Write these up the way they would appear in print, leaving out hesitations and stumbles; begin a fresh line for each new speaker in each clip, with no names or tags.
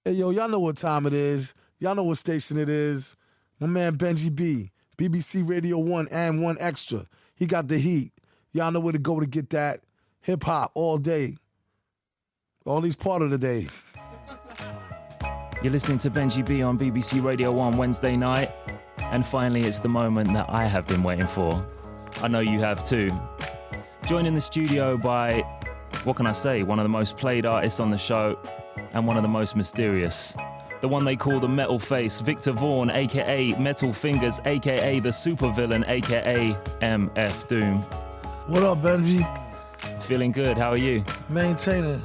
Hey, yo, y'all know what time it is. Y'all know what station it is. My man Benji B, BBC Radio 1 and 1 Extra. He got the heat. Y'all know where to go to get that hip-hop all day. All these part of the day.
You're listening to Benji B on BBC Radio 1 Wednesday night. And finally, it's the moment that I have been waiting for. I know you have too. Joined in the studio by, what can I say, one of the most played artists on the show and one of the most mysterious. The one they call the Metal Face, Victor Vaughn, a.k.a. Metal Fingers, a.k.a. the Supervillain, a.k.a. MF Doom.
What up, Benji?
Feeling good, how are you?
Maintaining.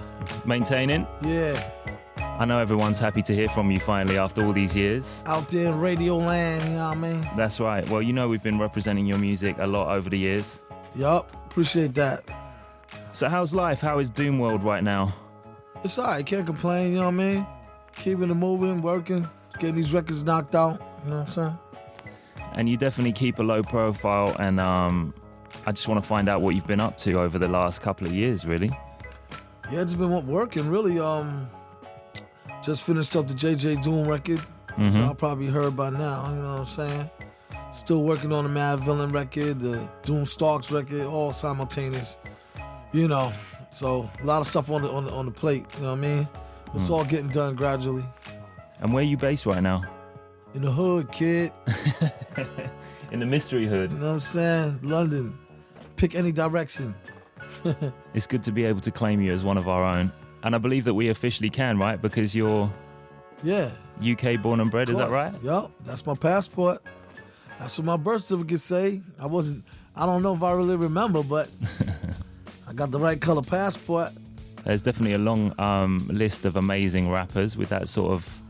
Maintaining?
Yeah.
I know everyone's happy to hear from you finally after all these years.
Out there in radio land, you know what I mean?
That's right. Well, you know we've been representing your music a lot over the years.
Yup, appreciate that.
So how's life? How is Doom World right now?
It's all right, can't complain, you know what I mean? Keeping it moving, working, getting these records knocked out, you know what I'm saying?
And you definitely keep a low profile, and I just want to find out what you've been up to over the last couple of years, really.
Yeah, it's been working, really. Just finished up the JJ Doom record, so I'll probably heard by now, you know what I'm saying? Still working on the Mad Villain record, the Doom Stalks record, all simultaneous, you know. So a lot of stuff on the plate, you know what I mean? It's all getting done gradually.
And where are you based right now?
In the hood, kid.
In the mystery hood.
You know what I'm saying? London. Pick any direction.
It's good to be able to claim you as one of our own. And I believe that we officially can, right? Because you're UK born and bred, is that right?
Yup, that's my passport. That's what my birth certificate say. I don't know if I really remember, but I got the right color passport.
There's definitely a long list of amazing rappers with that sort of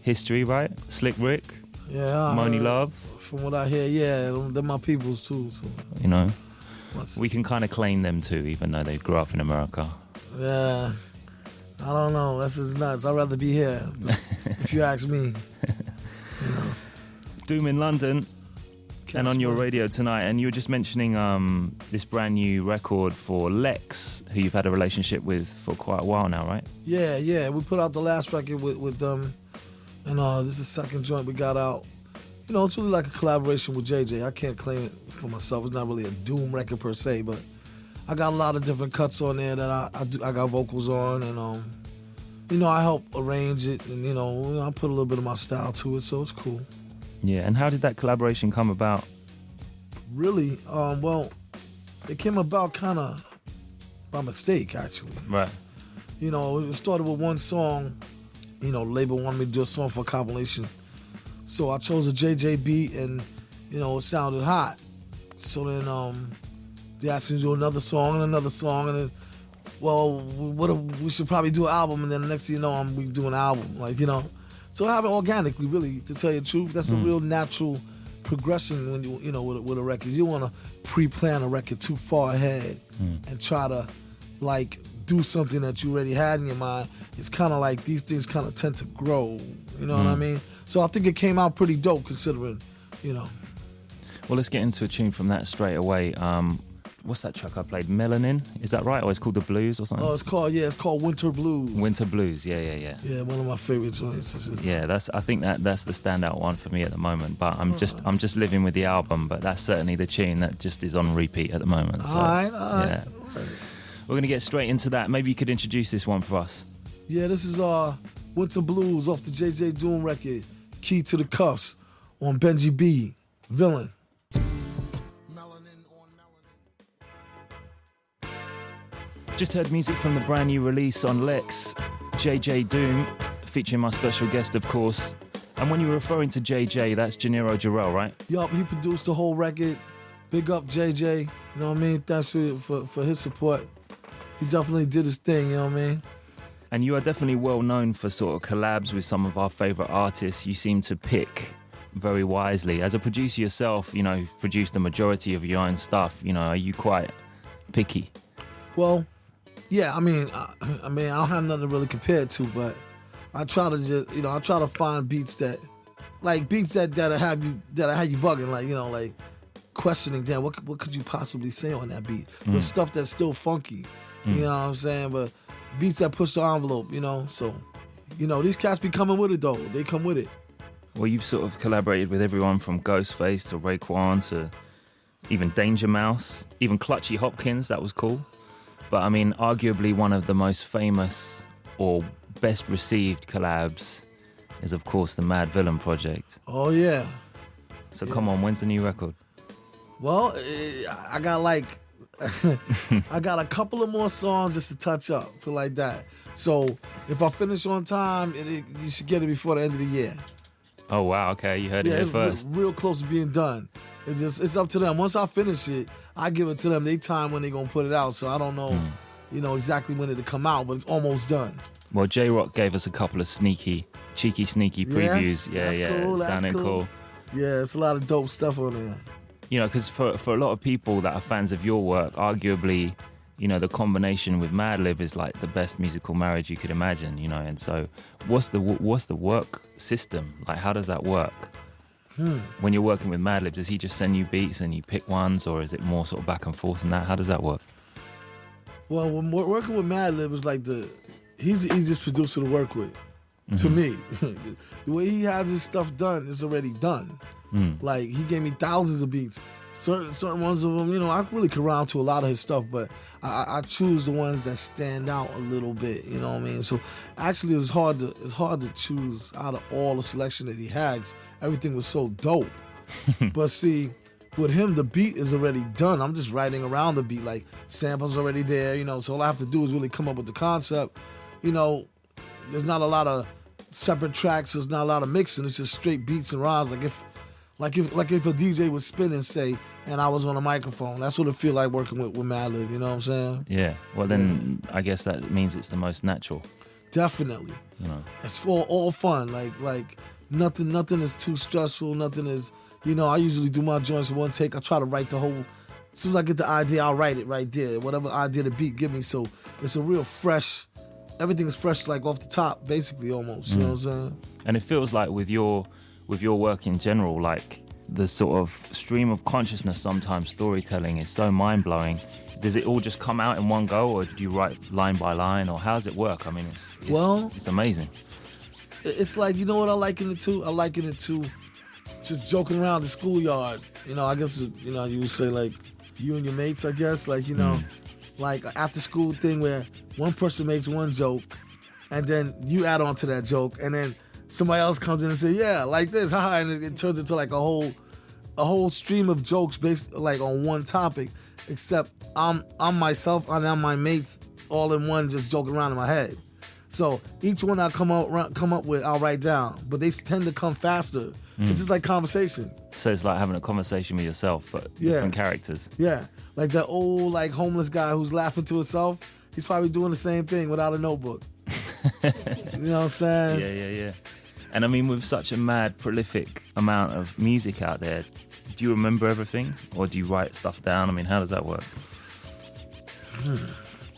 history, right? Slick Rick, Moni Love.
From what I hear, yeah, they're my peoples too. So.
You know, we can kind of claim them too, even though they grew up in America.
Yeah, I don't know. That's just nuts. I'd rather be here, if you ask me. You know.
Doom in London. And on your radio tonight, and you were just mentioning this brand new record for Lex, who you've had a relationship with for quite a while now, right?
Yeah. We put out the last record with them, and this is the second joint we got out. You know, it's really like a collaboration with JJ. I can't claim it for myself. It's not really a Doom record per se, but I got a lot of different cuts on there that I got vocals on, and you know, I help arrange it, and you know, I put a little bit of my style to it, so it's cool.
Yeah, and how did that collaboration come about?
Really, well, it came about kind of by mistake, actually.
Right.
You know, it started with one song. You know, the label wanted me to do a song for a compilation. So I chose a JJ beat, and, you know, it sounded hot. So then they asked me to do another song, and then, well, we should probably do an album, and then the next thing you know, we do an album, like, you know. So it happened organically, really, to tell you the truth. That's a real natural progression when you know, with a record. You want to pre-plan a record too far ahead and try to, like, do something that you already had in your mind. It's kind of like these things kind of tend to grow, you know what I mean? So I think it came out pretty dope considering, you know.
Well, let's get into a tune from that straight away. What's that track I played? Melanin? Is that right? Or it's called The Blues or something?
Oh, it's called Winter Blues.
Winter Blues, yeah.
Yeah, one of my favorite joints.
Yeah, I think that's the standout one for me at the moment. But I'm just living with the album. But that's certainly the tune that just is on repeat at the moment. So,
all right.
Yeah. We're gonna get straight into that. Maybe you could introduce this one for us.
Yeah, this is Winter Blues off the JJ Doom record, Key to the Cuffs on Benji B, Villain.
Just heard music from the brand new release on Lex, JJ Doom, featuring my special guest, of course. And when you were referring to JJ, that's Gennaro Jarrell, right?
Yup, he produced the whole record. Big up JJ, you know what I mean? Thanks for his support. He definitely did his thing, you know what I mean?
And you are definitely well known for sort of collabs with some of our favourite artists. You seem to pick very wisely. As a producer yourself, you know, you've produced the majority of your own stuff. You know, are you quite picky?
Well, yeah, I mean, I don't have nothing to really compare it to, but I try to just, you know, I try to find beats that have you bugging, like, you know, like questioning, damn, what could you possibly say on that beat? But stuff that's still funky, you know what I'm saying? But beats that push the envelope, you know, so You know, these cats be coming with it though. They come with it.
Well, you've sort of collaborated with everyone from Ghostface to Raekwon to even Danger Mouse, even Clutchy Hopkins. That was cool. But I mean, arguably one of the most famous or best received collabs is, of course, the Mad Villain project.
Oh yeah.
So come on, when's the new record?
Well, I got like I got a couple of more songs just to touch up, feel like that. So if I finish on time, you should get it before the end of the year.
Oh wow, okay, you heard it here first.
Real close to being done. It's up to them. Once I finish it, I give it to them. They time when they gonna put it out. So I don't know, exactly when it'll come out, but it's almost done.
Well, J-Rock gave us a couple of cheeky previews. Yeah,
cool,
sounding cool.
Yeah, it's a lot of dope stuff on there.
You know, because for a lot of people that are fans of your work, arguably, you know, the combination with Madlib is like the best musical marriage you could imagine, you know. And so what's the work system? Like, how does that work? When you're working with Madlib, does he just send you beats and you pick ones, or is it more sort of back and forth and that? How does that work?
Well, when working with Madlib is like he's the easiest producer to work with, to me. The way he has his stuff done is already done. Like, he gave me thousands of beats. Certain ones of them, you know, I really can round to a lot of his stuff, but I choose the ones that stand out a little bit, you know what I mean? So actually it's hard to choose out of all the selection that he had. Everything was so dope. But see, with him, the beat is already done. I'm just writing around the beat, like samples already there, you know, so all I have to do is really come up with the concept. You know, there's not a lot of separate tracks, there's not a lot of mixing, it's just straight beats and rhymes. Like if a DJ was spinning, say, and I was on a microphone, that's what it feel like working with Madlib, you know what I'm saying?
Yeah, well then I guess that means it's the most natural.
Definitely. You know, it's all fun. Like nothing is too stressful. Nothing is, you know. I usually do my joints in one take. I try to write the whole. As soon as I get the idea, I'll write it right there. Whatever idea the beat give me. So it's a real fresh. Everything's fresh, like off the top, basically almost. You know what I'm saying?
And it feels like with your work in general, like the sort of stream of consciousness, sometimes storytelling is so mind-blowing. Does it all just come out in one go, or do you write line by line, or how does it work? I mean, it's amazing.
It's like, you know what I liken it to? I liken it to just joking around the schoolyard. You know, I guess, you know, you would say like you and your mates, I guess, like, you know, like after school thing where one person makes one joke and then you add on to that joke, and then somebody else comes in and say, yeah, like this, haha, and it turns into like a whole stream of jokes based like on one topic, except I'm myself and I'm my mates all in one, just joking around in my head. So each one I come up with, I'll write down, but they tend to come faster. It's just like conversation.
So it's like having a conversation with yourself, but different characters.
Yeah, like that old like homeless guy who's laughing to himself. He's probably doing the same thing without a notebook. You know what I'm saying?
Yeah. And I mean, with such a mad, prolific amount of music out there, do you remember everything, or do you write stuff down? I mean, how does that work?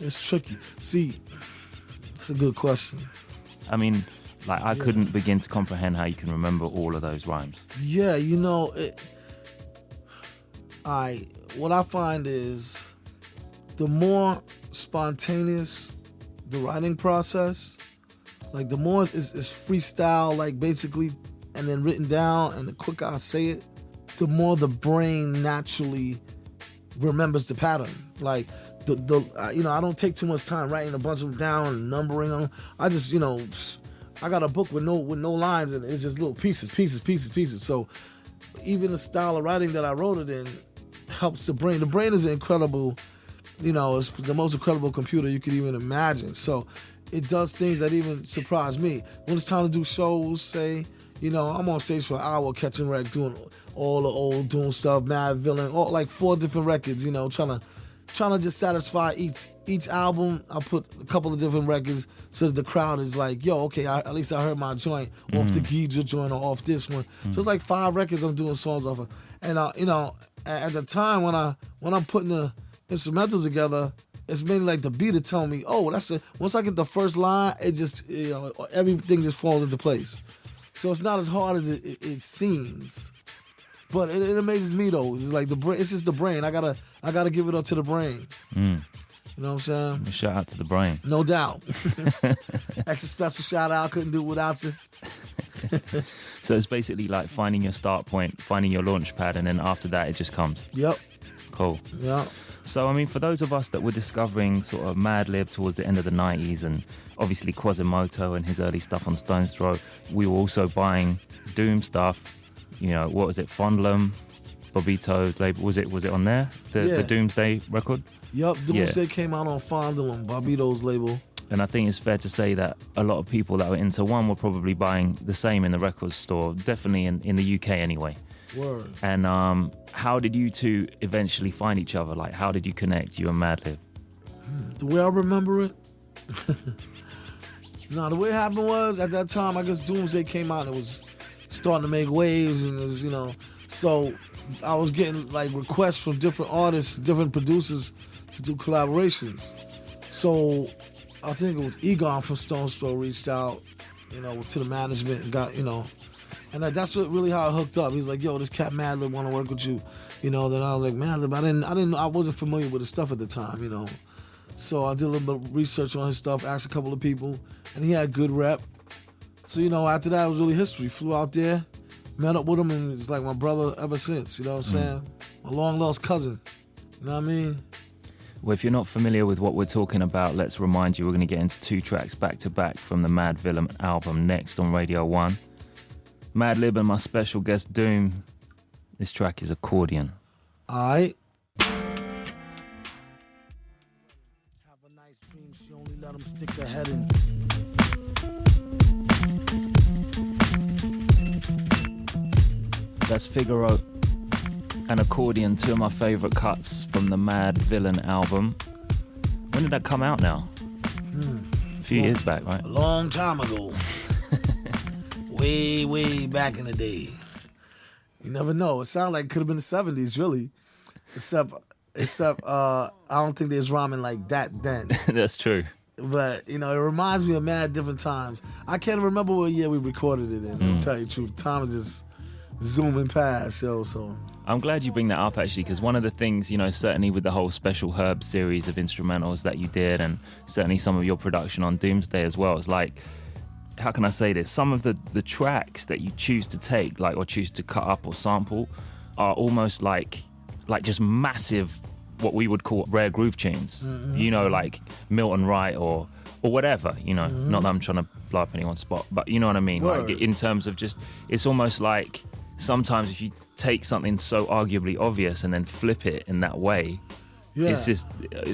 It's tricky. See, it's a good question.
I mean, like, I couldn't begin to comprehend how you can remember all of those rhymes.
Yeah, you know, what I find is the more spontaneous the writing process, like the more it's freestyle, like basically, and then written down, and the quicker I say it, the more the brain naturally remembers the pattern. Like you know, I don't take too much time writing a bunch of them down and numbering them. I just, you know, I got a book with no lines, and it's just little pieces. So even the style of writing that I wrote it in helps the brain. The brain is an incredible, you know, it's the most incredible computer you could even imagine. So it does things that even surprise me. When it's time to do shows, say, you know, I'm on stage for an hour catching wreck, doing all the old doing stuff, Mad Villain, all like 4 different records, you know, trying to just satisfy each album. I put a couple of different records so that the crowd is like, yo, okay, at least I heard my joint off the Geedra joint or off this one. So it's like 5 records I'm doing songs off of. And you know, at the time when I'm putting the instrumentals together, it's mainly like the beat to tell me, oh, once I get the first line, it just, you know, everything just falls into place. So it's not as hard as it seems. But it amazes me though. It's like the brain. It's just the brain. I gotta give it up to the brain. You know what I'm saying?
Shout out to the brain.
No doubt. Extra special shout out. Couldn't do it without you.
So it's basically like finding your start point, finding your launch pad, and then after that it just comes.
Yep.
Cool.
Yep.
So, I mean, for those of us that were discovering sort of Madlib towards the end of the 90s and obviously Quasimodo and his early stuff on Stone's Throw, we were also buying Doom stuff. You know, what was it? Fondlem, Bobito's label. Was it on there? The Doomsday record?
Yep, Doomsday came out on Fondlem, Bobito's label.
And I think it's fair to say that a lot of people that were into one were probably buying the same in the record store, definitely in the UK anyway.
Word.
And how did you two eventually find each other? Like, how did you connect, you and Madlib?
The way I remember it, the way it happened was, at that time, I guess Doomsday came out and it was starting to make waves, and it was, you know, so I was getting like requests from different artists, different producers to do collaborations. So I think it was Egon from Stone's Throw reached out, you know, to the management and got, you know, and that's what really how I hooked up. He's like, yo, this cat Madlib want to work with you, you know. Then I was like, Madlib, I wasn't familiar with his stuff at the time, you know. So I did a little bit of research on his stuff, asked a couple of people, and he had good rep. So, you know, after that, it was really history. Flew out there, met up with him, and it's like my brother ever since, you know what I'm saying? My long-lost cousin, you know what I mean?
Well, if you're not familiar with what we're talking about, let's remind you we're going to get into 2 tracks back-to-back from the Mad Villain album next on Radio 1. Madlib and my special guest, Doom. This track is Accordion.
All right. Have a nice dream, she only let him stick her head in.
That's Figaro and Accordion, 2 of my favourite cuts from the Mad Villain album. When did that come out now? A few years back, right?
A long time ago. Way back in the day. You never know. It sounded like it could have been the 70s, really. Except I don't think there's rhyming like that then.
That's true.
But, you know, it reminds me of mad different times. I can't remember what year we recorded it in, I'll tell you the truth. Time is just zooming past, yo, so.
I'm glad you bring that up, actually, because one of the things, you know, certainly with the whole Special Herb series of instrumentals that you did, and certainly some of your production on Doomsday as well, is like, how can I say this? Some of the tracks that you choose to take, like, or choose to cut up or sample, are almost like just massive, what we would call rare groove tunes. Mm-hmm. You know, like Milton Wright or whatever, you know. Mm-hmm. Not that I'm trying to blow up anyone's spot, but you know what I mean?
Word.
Like, in terms of just, it's almost like sometimes if you take something so arguably obvious and then flip it in that way, it's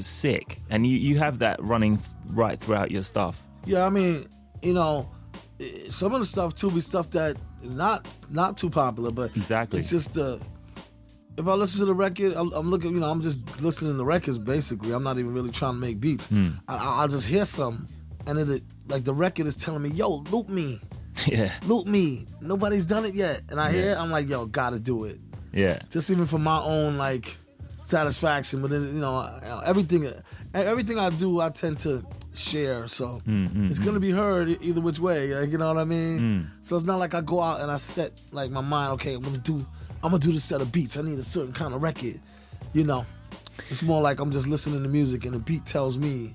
sick. And you have that running right throughout your stuff.
Yeah, I mean, you know, some of the stuff too be stuff that is not too popular, but
exactly. It's just
if I listen to the record, I'm looking, you know, I'm just listening to records basically. I'm not even really trying to make beats. I'll just hear something, and it like the record is telling me, yo, loop me.
Yeah.
Loop me. Nobody's done it yet. And I hear it, I'm like, yo, gotta do it.
Yeah.
Just even for my own, like, satisfaction. But, you know, everything I do, I tend to share. So it's going to be heard either which way. Like, you know what I mean? So it's not like I go out and I set, like, my mind, okay, I'm going to do this set of beats. I need a certain kind of record. You know, it's more like I'm just listening to music and the beat tells me.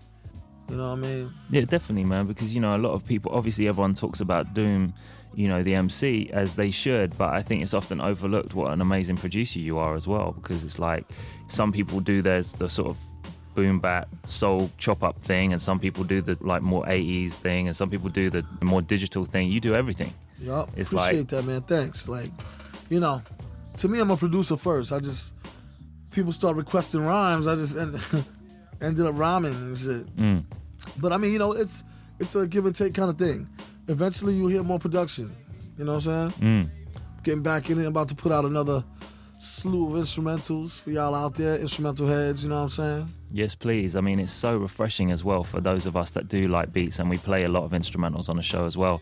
You know what I mean?
Yeah, definitely, man, because, you know, a lot of people, obviously everyone talks about Doom, you know, the MC, as they should, but I think it's often overlooked what an amazing producer you are as well, because it's like some people do the sort of boom bap soul chop up thing, and some people do the like more 80s thing, and some people do the more digital thing. You do everything.
Yup,
it's
appreciate that, man. Thanks. Like, you know, to me, I'm a producer first. People start requesting rhymes, I just ended up rhyming and shit. But I mean, you know, it's a give and take kind of thing. Eventually you'll hear more production. You know what I'm saying? Getting back in it, I'm about to put out another slew of instrumentals for y'all out there, instrumental heads, you know what I'm saying?
Yes, please. I mean, it's so refreshing as well for those of us that do like beats, and we play a lot of instrumentals on the show as well.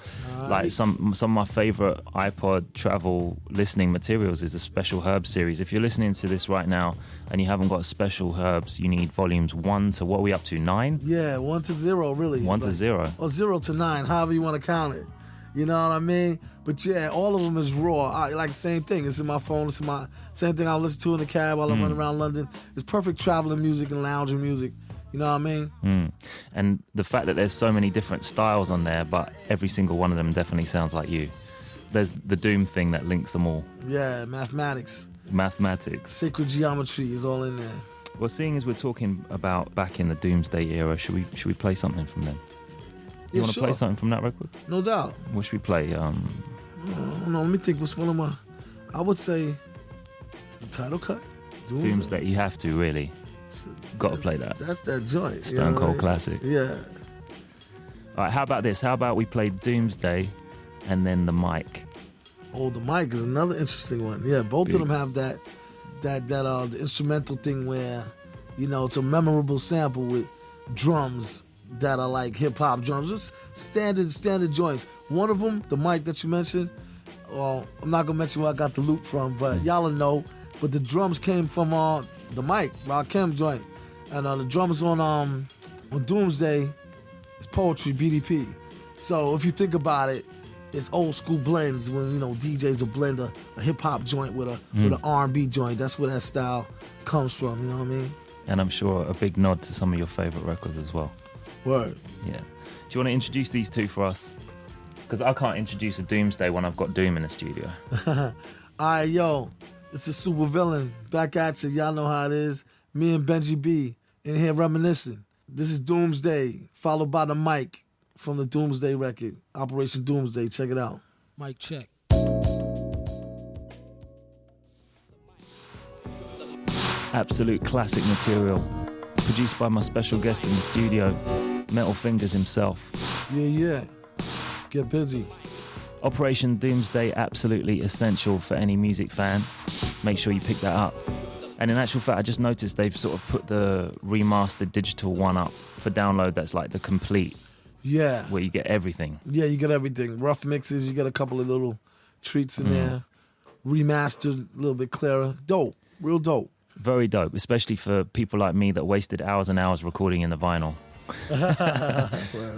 Like some of my favorite iPod travel listening materials is the Special Herbs series. If you're listening to this right now and you haven't got Special Herbs, you need volumes 1 to, what are we up to, 9?
Yeah, 1 to 0, really.
1 to 0.
Or 0 to 9, however you want to count it. You know what I mean? But yeah, all of them is raw. Like the same thing. It's in my phone. It's in my same thing I listen to in the cab while I'm running around London. It's perfect traveling music and lounging music. You know what I mean?
And the fact that there's so many different styles on there, but every single one of them definitely sounds like you. There's the Doom thing that links them all.
Yeah, mathematics. Sacred geometry is all in there.
Well, seeing as we're talking about back in the Doomsday era, should we play something from them? You want to play something from that record?
No doubt.
What should we play?
I don't know, let me think. What's one of my... I would say the title cut.
Doomsday. You have to, really. Got to play that.
That's that joint.
Stone Cold classic.
Yeah.
All right, how about this? How about we play Doomsday and then the mic?
Oh, the mic is another interesting one. Yeah, both of them have the instrumental thing where, you know, it's a memorable sample with drums that are like hip hop drums, just standard joints. One of them, the mic that you mentioned, well, I'm not gonna mention where I got the loop from, but y'all will know. But the drums came from the mic, Rakim joint, and the drums on Doomsday is Poetry BDP. So if you think about it, it's old school blends when, you know, DJs will blend a hip hop joint with an R&B joint. That's where that style comes from. You know what I mean?
And I'm sure a big nod to some of your favorite records as well.
Word.
Yeah. Do you want to introduce these two for us? Because I can't introduce a Doomsday when I've got Doom in the studio.
All right, yo. It's a super villain. Back at you. Y'all know how it is. Me and Benji B in here reminiscing. This is Doomsday, followed by the mic from the Doomsday record. Operation Doomsday. Check it out.
Mic check.
Absolute classic material. Produced by my special guest in the studio, Metal Fingers himself.
Yeah. Get busy.
Operation Doomsday, absolutely essential for any music fan. Make sure you pick that up. And in actual fact, I just noticed they've sort of put the remastered digital one up for download that's like the complete.
Yeah.
Where you get everything.
Yeah, you get everything. Rough mixes, you get a couple of little treats in there. Remastered, a little bit clearer. Dope. Real dope.
Very dope, especially for people like me that wasted hours and hours recording in the vinyl.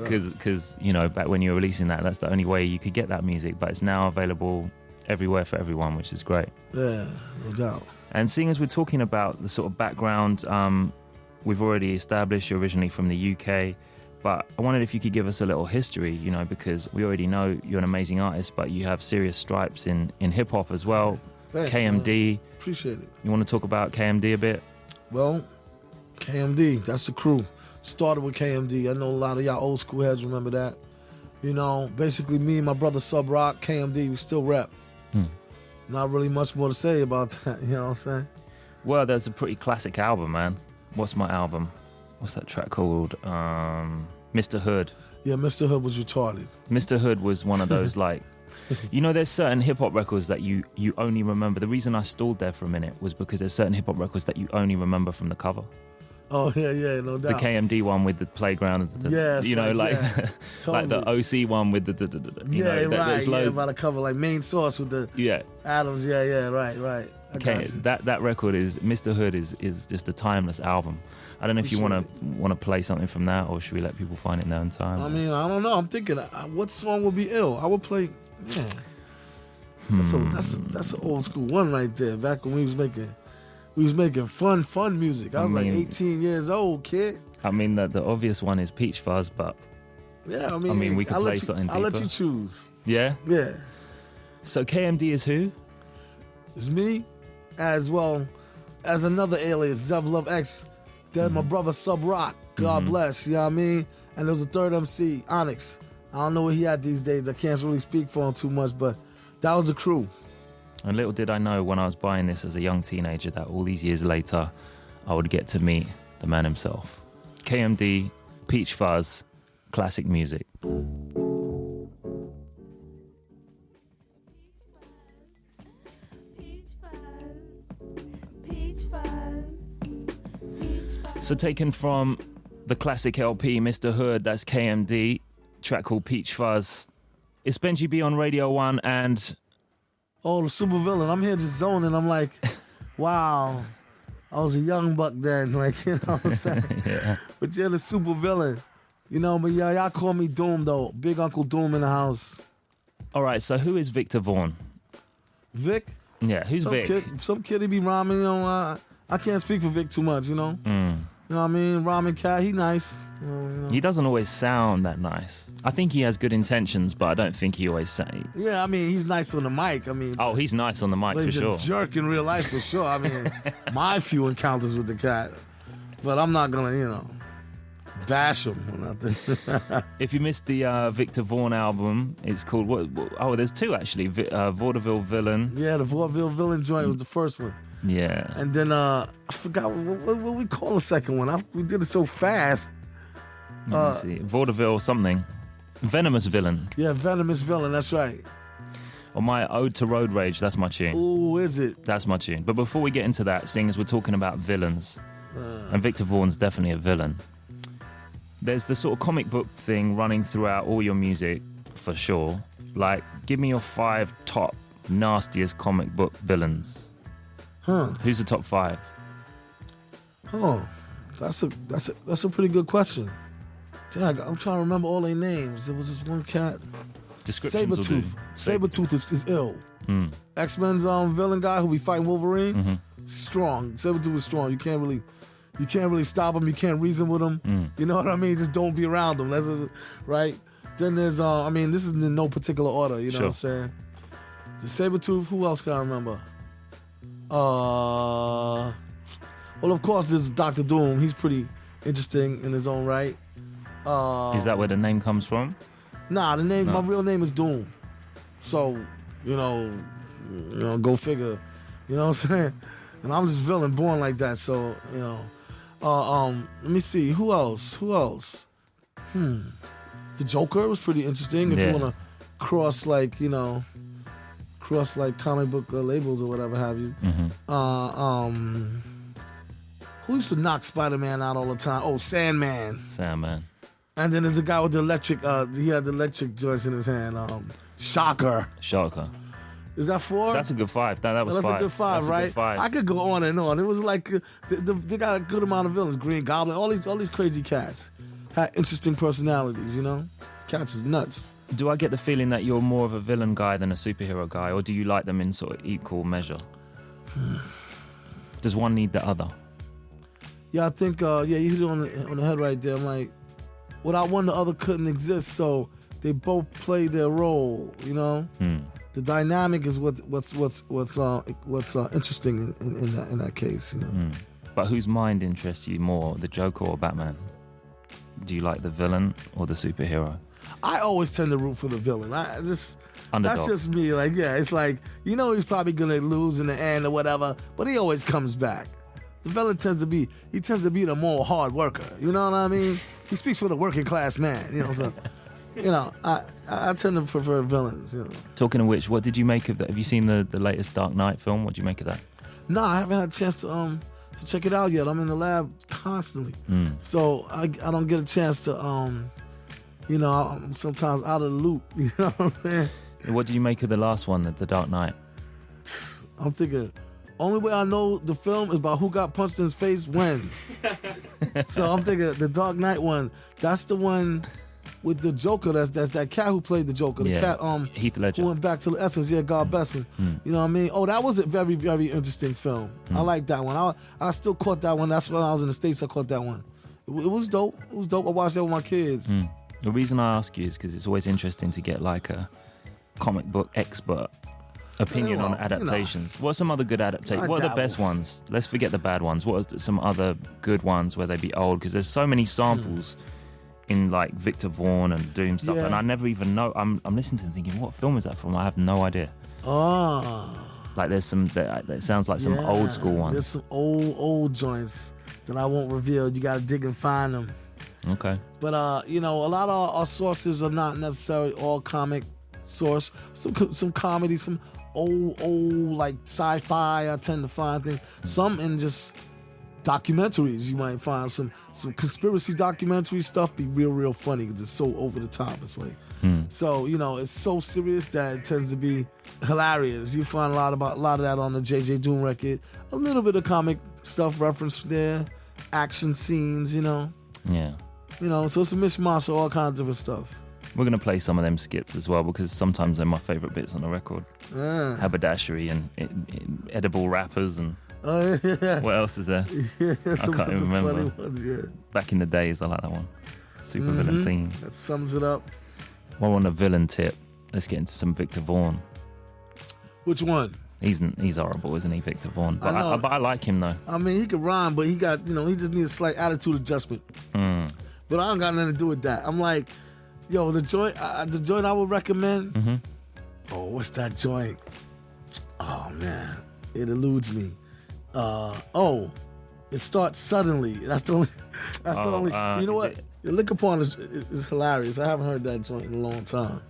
Because you know, back when you were releasing that, that's the only way you could get that music, but it's now available everywhere for everyone, which is great.
Yeah, no doubt.
And seeing as we're talking about the sort of background, we've already established you're originally from the UK, but I wondered if you could give us a little history, you know, because we already know you're an amazing artist, but you have serious stripes in hip-hop as well.
Thanks,
KMD.
Man. Appreciate it.
You want to talk about KMD a bit?
Well, KMD, that's the crew. Started with KMD. I know a lot of y'all old school heads remember that. You know, basically me and my brother Sub Rock, KMD, we still rap. Not really much more to say about that, you know what I'm saying?
Well, there's a pretty classic album, man. What's my album? What's that track called? Mr. Hood.
Yeah, Mr. Hood was retarded.
Mr. Hood was one of those, like, you know, there's certain hip-hop records that you only remember. The reason I stalled there for a minute was because there's certain hip-hop records that you only remember from the cover.
Oh, yeah, no doubt.
The KMD one with the playground,
yes,
you know, like
totally.
like the OC one with the you know,
right,
loads.
By the cover, like Main Source with the Adams, right.
Okay, that record is Mr. Hood is just a timeless album. I don't know if you want to play something from that, or should we let people find it in their own time?
I mean, I don't know. I'm thinking, what song would be ill? I would play, That's an old school one right there. Back when we was making fun music. I was like 18 years old, kid.
I mean, the obvious one is Peach Fuzz, but
yeah, I mean
we could play something deeper.
I'll let you choose.
Yeah?
Yeah.
So KMD is who?
It's me, as well as another alias, Zev Love X. Then my brother Sub Rock, God bless, you know what I mean? And there was a third MC, Onyx. I don't know where he at these days. I can't really speak for him too much, but that was the crew.
And little did I know when I was buying this as a young teenager that all these years later, I would get to meet the man himself. KMD, Peach Fuzz, classic music. So taken from the classic LP, Mr. Hood, that's KMD, track called Peach Fuzz. It's Benji B on Radio 1 and...
Oh, the super villain. I'm here just zoning. I'm like, wow. I was a young buck then, like, you know what I'm saying?
Yeah.
But you're the super villain. You know, but y'all call me Doom, though. Big Uncle Doom in the house.
All right, so who is Victor Vaughn?
Vic?
Yeah, who's Vic?
Some kid he be rhyming, you know. I can't speak for Vic too much, you know? You know what I mean? Ramen Cat, he nice. You know.
He doesn't always sound that nice. I think he has good intentions, but I don't think he always say.
Yeah, I mean, he's nice on the mic. I mean,
oh, he's nice on the mic
but
for
he's
sure.
a jerk in real life for sure. I mean, my few encounters with the cat, but I'm not gonna, bash him or nothing.
If you missed the Victor Vaughn album, it's called what? Oh, there's two actually. Vaudeville Villain.
Yeah, the Vaudeville Villain joint was the first one.
Yeah.
And then I forgot what we call the second one. We did it so fast.
Let me see. Vaudeville something. Venomous Villain.
Yeah, Venomous Villain, that's right.
Or my Ode to Road Rage, that's my tune.
Ooh, is it?
That's my tune. But before we get into that, seeing as we're talking about villains, and Victor Vaughn's definitely a villain, there's the sort of comic book thing running throughout all your music, for sure. Like, give me your 5 top nastiest comic book villains. Who's the top 5?
Oh, that's a pretty good question. Dang, I'm trying to remember all their names. There was this one cat.
Descriptions will do.
Sabretooth is ill. X-Men's villain guy who be fighting Wolverine.
Mm-hmm.
Strong. Sabretooth is strong. You can't really stop him. You can't reason with him. You know what I mean? Just don't be around him. That's right. Then there's this is in no particular order. You know what I'm saying? The Sabretooth. Who else can I remember? Well, of course, there's Dr. Doom. He's pretty interesting in his own right.
Is that where the name comes from?
Nah, my real name is Doom. So, go figure. You know what I'm saying? And I'm just villain, born like that. So, let me see. Who else? The Joker was pretty interesting. If you want to cross comic book labels or whatever have you. Who used to knock Spider-Man out all the time? Oh, Sandman. And then there's a guy with the electric, he had the electric joints in his hand. Shocker. Is that 4?
That's a good 5. That was 5.
That's a good 5,
that's
right?
A good 5.
I could go on and on. It was like they got a good amount of villains. Green Goblin, all these crazy cats had interesting personalities. Cats is nuts.
Do I get the feeling that you're more of a villain guy than a superhero guy, or do you like them in sort of equal measure? Does one need the other?
Yeah, I think you hit it on the head right there. I'm like, without one, the other couldn't exist. So they both play their role. The dynamic is what's interesting in that case.
But whose mind interests you more, the Joker or Batman? Do you like the villain or the superhero?
I always tend to root for the villain. That's
Underdog.
just me. Like, it's like, he's probably gonna lose in the end or whatever, but he always comes back. The villain tends to be the more hard worker. You know what I mean? He speaks for the working class man. So I tend to prefer villains.
Talking of which, what did you make of that? Have you seen the latest Dark Knight film? What do you make of that?
No, I haven't had a chance to check it out yet. I'm in the lab constantly, so I don't get a chance to I'm sometimes out of the loop. You know what I'm saying?
What do you make of the last one, the Dark Knight?
I'm thinking, only way I know the film is about who got punched in his face when. So I'm thinking the Dark Knight one, that's the one with the Joker. That's that cat who played the Joker. The cat
Heath Ledger.
Who went back to the essence. Yeah, God bless him. You know what I mean? Oh, that was a very, very interesting film. I like that one. I still caught that one. That's when I was in the States. I caught that one. It was dope. I watched that with my kids.
The reason I ask you is because it's always interesting to get like a comic book expert opinion on adaptations. What are some other good adaptations? What are the best ones? Let's forget the bad ones. What are some other good ones where they be old? Because there's so many samples in like Victor Vaughn and Doom stuff, and I never even know. I'm listening to them thinking, what film is that from? I have no idea. Like there's some that sounds like some old school ones.
There's some old joints that I won't reveal. You gotta dig and find them.
Okay.
But a lot of our sources are not necessarily all comic source. Some comedy, some old like sci-fi. I tend to find things. Some in just documentaries. You might find some conspiracy documentary stuff be real funny because it's so over the top. It's like so it's so serious that it tends to be hilarious. You find a lot of that on the JJ Doom record. A little bit of comic stuff referenced there, action scenes.
Yeah.
So it's a mishmash of all kinds of different stuff.
We're going to play some of them skits as well because sometimes they're my favourite bits on the record. Haberdashery and edible wrappers and...
Yeah.
What else is there?
Yeah,
I can't even remember.
Funny ones, yeah.
Back in the days, I like that one. Super villain theme.
That sums it up.
While on the villain tip, let's get into some Victor Vaughn.
Which one?
He's horrible, isn't he, Victor Vaughn? But
I know.
I like him though.
I mean, he can rhyme, but he got, he just needs a slight attitude adjustment. But I don't got nothing to do with that. I'm like, yo, the joint I would recommend. Oh, what's that joint? Oh man, it eludes me. It starts suddenly. That's the only. You know what? The Liquor Porn is hilarious. I haven't heard that joint in a long time.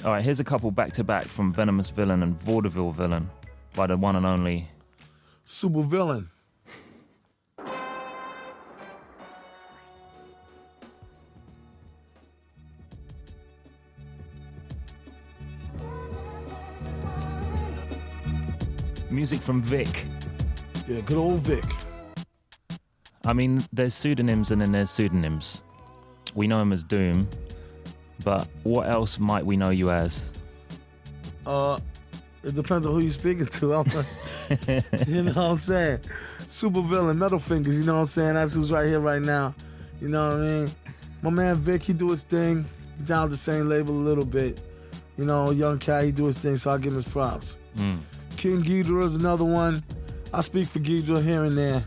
All right, here's a couple back to back from Venomous Villain and Vaudeville Villain by the one and only
Super Villain.
music from Vic.
Yeah, good old Vic.
I mean, there's pseudonyms and then there's pseudonyms. We know him as Doom, but what else might we know you as?
It depends on who you're speaking to. You know what I'm saying? Super Villain, Metal Fingers, you know what I'm saying? That's who's right here right now. You know what I mean? My man Vic, he do his thing. He's down the same label a little bit. You know, young cat, he do his thing, so I give him his props. King Ghidra is another one. I speak for Ghidra here and there.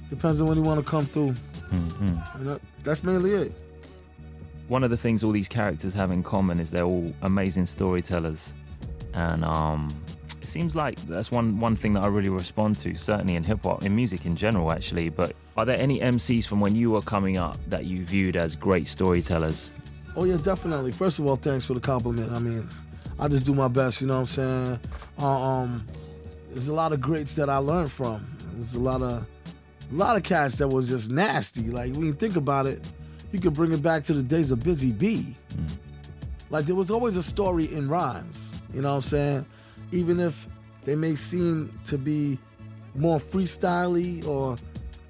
Depends on when you want to come through. And that's mainly it.
One of the things all these characters have in common is they're all amazing storytellers. And it seems like that's one thing that I really respond to, certainly in hip-hop, in music in general, actually. But are there any MCs from when you were coming up that you viewed as great storytellers?
Oh, yeah, definitely. First of all, thanks for the compliment. I mean, I just do my best, you know what I'm saying? There's a lot of greats that I learned from. There's a lot of cats that was just nasty. Like, when you think about it, you could bring it back to the days of Busy B. Like, there was always a story in rhymes, you know what I'm saying? Even if they may seem to be more freestyle-y or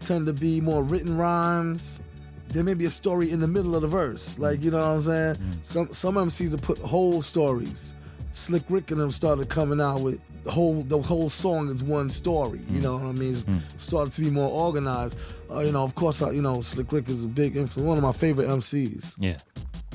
tend to be more written rhymes, there may be a story in the middle of the verse. Like, you know what I'm saying? Some MCs have put whole stories. Slick Rick and them started coming out with the whole song is one story. You know what I mean? It started to be more organized. You know, of course, Slick Rick is a big influence. One of my favorite MCs.
Yeah.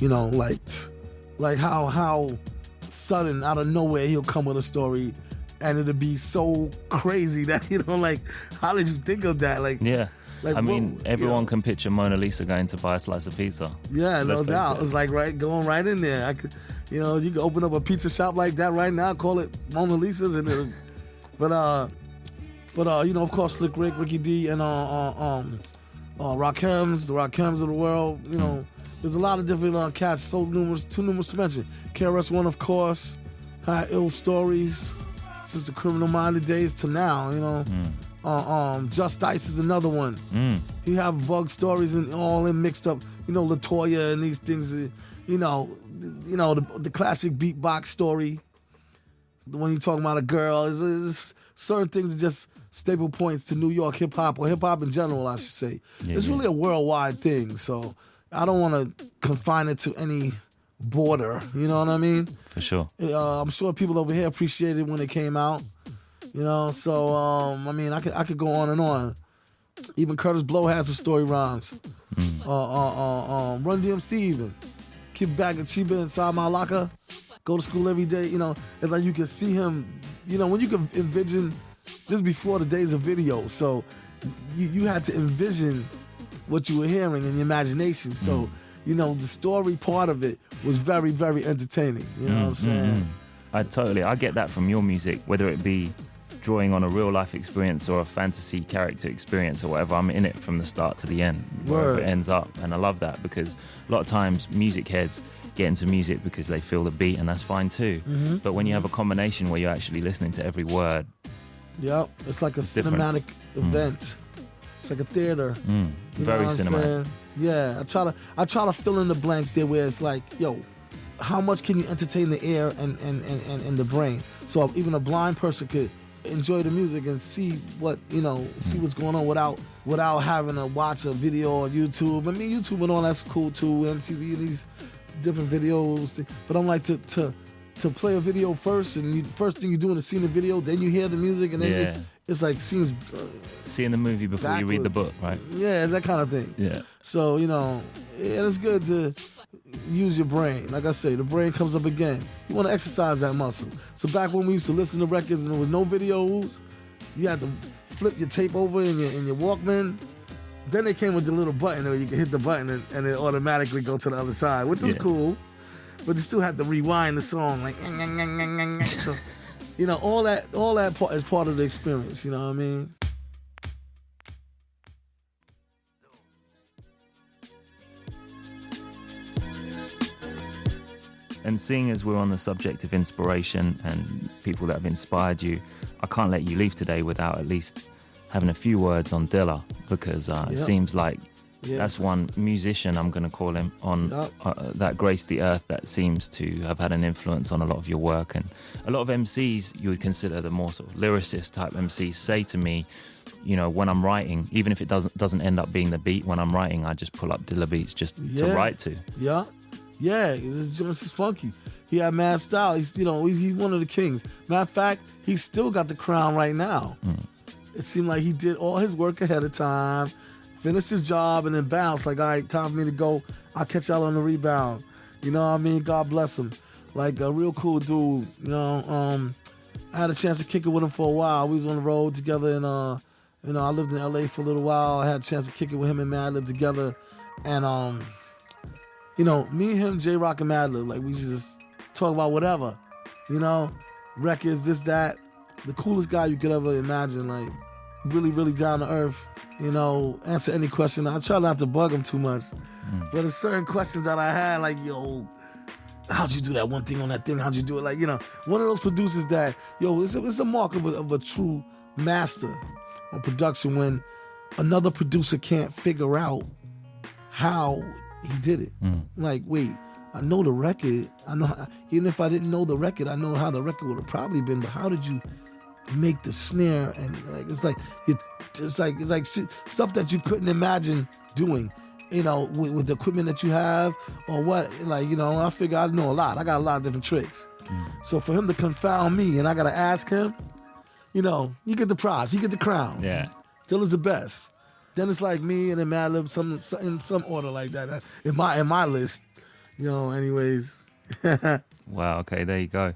You know, like how sudden out of nowhere he'll come with a story, and it'll be so crazy that like, how did you think of that? Like,
yeah.
Like,
I mean, everyone can picture Mona Lisa going to buy a slice of pizza.
Yeah, no doubt. It's like going right in there. You could open up a pizza shop like that right now, call it Mona Lisa's, and but of course, Slick Rick, Ricky D, and Rakems, the Rakems of the world. You know, there's a lot of different cats, so numerous, too numerous to mention. KRS-One, of course, had ill stories since the Criminal Minded days to now. You know. Just Ice is another one. He have bug stories and all in mixed up. You know, LaToya and these things. The classic beatbox story. When you're talking about a girl, is certain things are just staple points to New York hip hop, or hip hop in general, I should say. It's really a worldwide thing, so I don't want to confine it to any border. You know what I mean?
For sure.
I'm sure people over here appreciated it when it came out. You know, so I mean, I could go on and on. Even Curtis Blow has some story rhymes. Run DMC even. Keep back and Chiba inside my locker. Go to school every day. You know, it's like you can see him. You know, when you can envision, just before the days of video, so you had to envision what you were hearing in your imagination. So you know, the story part of it was very, very entertaining. You know what I'm saying?
I get that from your music, whether it be drawing on a real life experience or a fantasy character experience or whatever. I'm in it from the start to the end, wherever it ends up. And I love that, because a lot of times music heads get into music because they feel the beat, and that's fine too. But when you have a combination where you're actually listening to every word,
it's like a cinematic event. It's like a theater.
Very cinematic.
Yeah, I try to fill in the blanks there where it's like, yo, how much can you entertain the ear and the brain? So even a blind person could enjoy the music and see what's going on without having to watch a video on YouTube. I mean, YouTube and all that's cool too, MTV and these different videos. But I'm like, to to play a video first, and first thing you do is see the video, then you hear the music, and then it's like seems
seeing the movie before
backwards.
you read the book, right?
Yeah, that kind of thing.
Yeah.
So and it's good to use your brain. Like I say, the brain comes up again. You want to exercise that muscle. So back when we used to listen to records and there was no videos, you had to flip your tape over in your Walkman. Then they came with the little button where you could hit the button and it automatically go to the other side, which was cool. But you still had to rewind the song, like, so, all that part is part of the experience, you know what I mean?
And seeing as we're on the subject of inspiration and people that have inspired you, I can't let you leave today without at least having a few words on Dilla, because it seems like that's one musician, I'm going to call him, on that graced the earth that seems to have had an influence on a lot of your work. And a lot of MCs you would consider the more sort of lyricist type MCs say to me, when I'm writing, even if it doesn't end up being the beat, when I'm writing, I just pull up Dilla beats just to write to.
Yeah, this is funky. He had mad style. He's he's one of the kings. Matter of fact, he's still got the crown right now. It seemed like he did all his work ahead of time, finished his job, and then bounced. Like, all right, time for me to go. I'll catch y'all on the rebound. You know what I mean? God bless him. Like, a real cool dude. I had a chance to kick it with him for a while. We was on the road together, and I lived in LA for a little while. I had a chance to kick it with him and Madlib together, and me and him, J-Rock and Madlib, like, we used to just talk about whatever, records, this, that. The coolest guy you could ever imagine, like, really, really down to earth, answer any question. I try not to bug him too much, but there's certain questions that I had, like, yo, how'd you do that one thing on that thing? How'd you do it? Like, one of those producers that, it's a mark of a true master on production when another producer can't figure out how he did it. Like, wait, I know the record. I know even if I didn't know the record, I know how the record would have probably been. But how did you make the snare? And like, it's like stuff that you couldn't imagine doing. With the equipment that you have or what. Like, I figure I know a lot. I got a lot of different tricks. So for him to confound me and I gotta ask him, you get the props, you get the crown.
Yeah,
Dilla's the best. Then it's like me and then Madlib, in some order like that in my list. Anyways.
Wow, okay, there you go.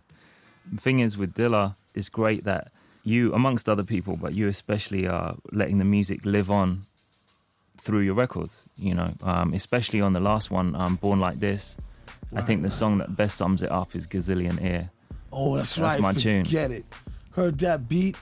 The thing is with Dilla, it's great that you, amongst other people, but you especially are letting the music live on through your records, especially on the last one, Born Like This. Right, I think the song that best sums it up is Gazillion Ear.
Oh, that's right.
My tune.
Forget it. Heard that beat.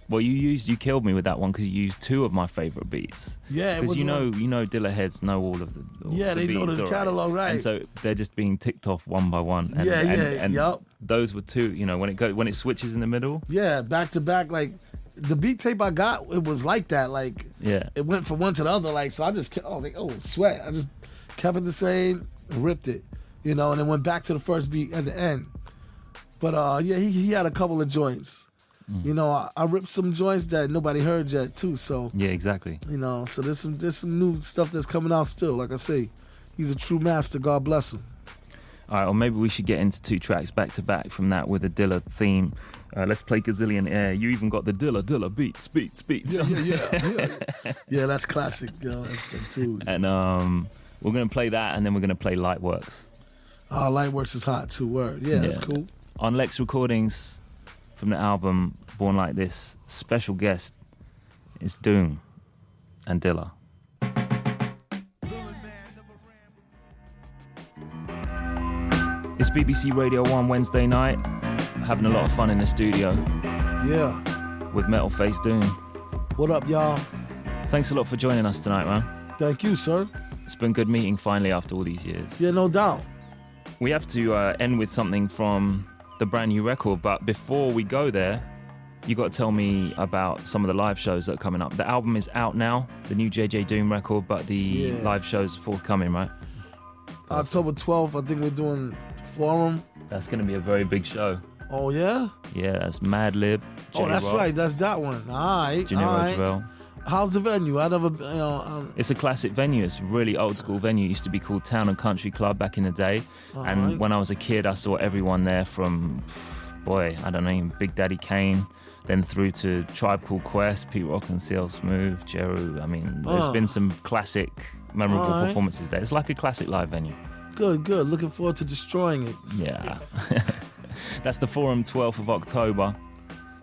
Well, you killed me with that one because you used two of my favorite beats.
Yeah,
because Dilla heads know all of the
they
beats,
know the catalog, right?
And so they're just being ticked off one by one. And, and those were two. When it switches in the middle.
Yeah, back to back. Like the beat tape I got, it was like that. Like it went from one to the other. Like so, I just sweat. I just kept it the same, and ripped it, and then went back to the first beat at the end. But he had a couple of joints. I ripped some joints that nobody heard yet too. So
yeah, exactly.
So there's some new stuff that's coming out still. Like I say, he's a true master. God bless him.
All right, or maybe we should get into two tracks back to back from that with a Dilla theme. Let's play Gazillion Air. You even got the Dilla beats.
Yeah, that's classic. That's too.
And we're gonna play that, and then we're gonna play Lightworks.
Oh, Lightworks is hot too. Word. Yeah, that's cool.
On Lex Recordings, from the album Born Like This, special guest is Doom and Dilla. It's BBC Radio 1 Wednesday night. Having a lot of fun in the studio.
Yeah.
With Metal Face Doom.
What up, y'all?
Thanks a lot for joining us tonight, man.
Thank you, sir.
It's been good meeting finally after all these years.
Yeah, no doubt.
We have to end with something from the brand new record, but before we go there, you got to tell me about some of the live shows that are coming up. The album is out now, the new JJ Doom record, but the live shows are forthcoming, right?
October 12th, I think we're doing Forum.
That's going to be a very big show.
Oh, yeah?
Yeah, that's Madlib.
Oh, that's right. That's that one. All right.
Junior Roosevelt.
How's the venue? I never,
It's a classic venue. It's a really old school venue. It used to be called Town and Country Club back in the day. And
right.
when I was a kid, I saw everyone there from, boy, I don't know, Big Daddy Kane, then through to Tribe Called Quest, Pete Rock and CL Smooth, Jeru. I mean, there's been some classic, memorable performances there. It's like a classic live venue.
Good. Looking forward to destroying it.
Yeah. That's the Forum, 12th of October.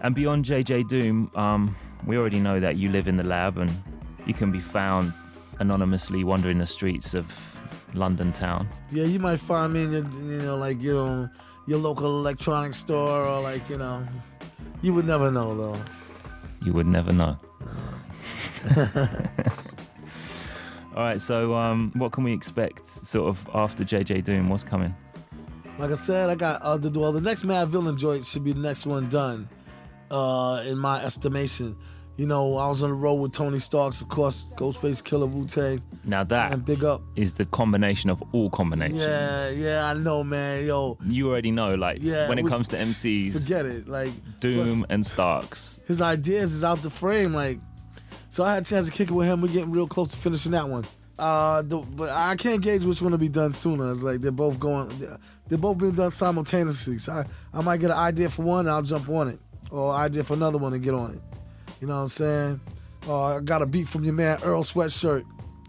And beyond JJ Doom, we already know that you live in the lab and you can be found anonymously wandering the streets of London town.
Yeah, you might find me in your local electronics store, or like, you would never know though.
You would never know. All right, so what can we expect sort of after JJ Doom? What's coming?
Like I said, I got the next Mad Villain joint should be the next one done, in my estimation. I was on the road with Tony Starks, of course, Ghostface Killer, Wu-Tang.
Now that
and big up
is the combination of all combinations.
Yeah, I know, man. Yo,
you already know, when it comes to MCs,
forget it. Like
Doom and Starks.
His ideas is out the frame, so I had a chance to kick it with him. We're getting real close to finishing that one. But I can't gauge which one will be done sooner. It's like they're both being done simultaneously. So I might get an idea for one and I'll jump on it, or an idea for another one and get on it. You know what I'm saying? I got a beat from your man Earl Sweatshirt.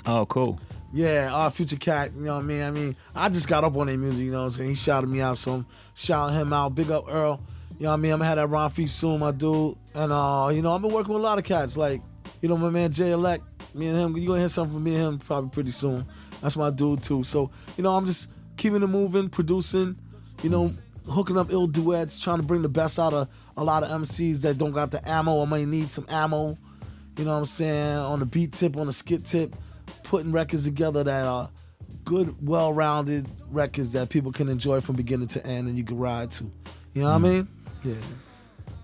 Oh, cool.
Yeah, our Future Cat, you know what I mean? I just got up on their music, you know what I'm saying? He shouted me out, so I'm shouting him out. Big up Earl. You know what I mean? I'm gonna have that Ron Feast soon, my dude. And, I've been working with a lot of cats, like, my man Jay Elect. Me and him, you're gonna hear something from me and him probably pretty soon. That's my dude, too. So, I'm just keeping it moving, producing, hooking up ill duets, trying to bring the best out of a lot of MCs that don't got the ammo or might need some ammo. You know what I'm saying? On the beat tip, on the skit tip, putting records together that are good, well-rounded records that people can enjoy from beginning to end and you can ride to. You know what I mean? Yeah.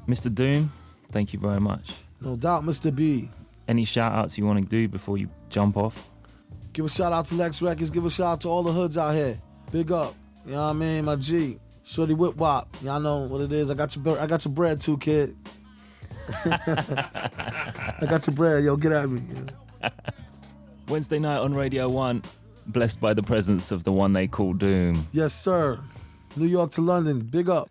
Mr. Doom, thank you very much.
No doubt, Mr. B.
Any shout-outs you want to do before you jump off?
Give a shout-out to Lex Records. Give a shout-out to all the hoods out here. Big up. You know what I mean? My G. Shorty Whip Wop. Y'all know what it is. I got your bread too, kid. I got your bread. Yo, get at me. Yeah.
Wednesday night on Radio 1. Blessed by the presence of the one they call Doom.
Yes, sir. New York to London. Big up.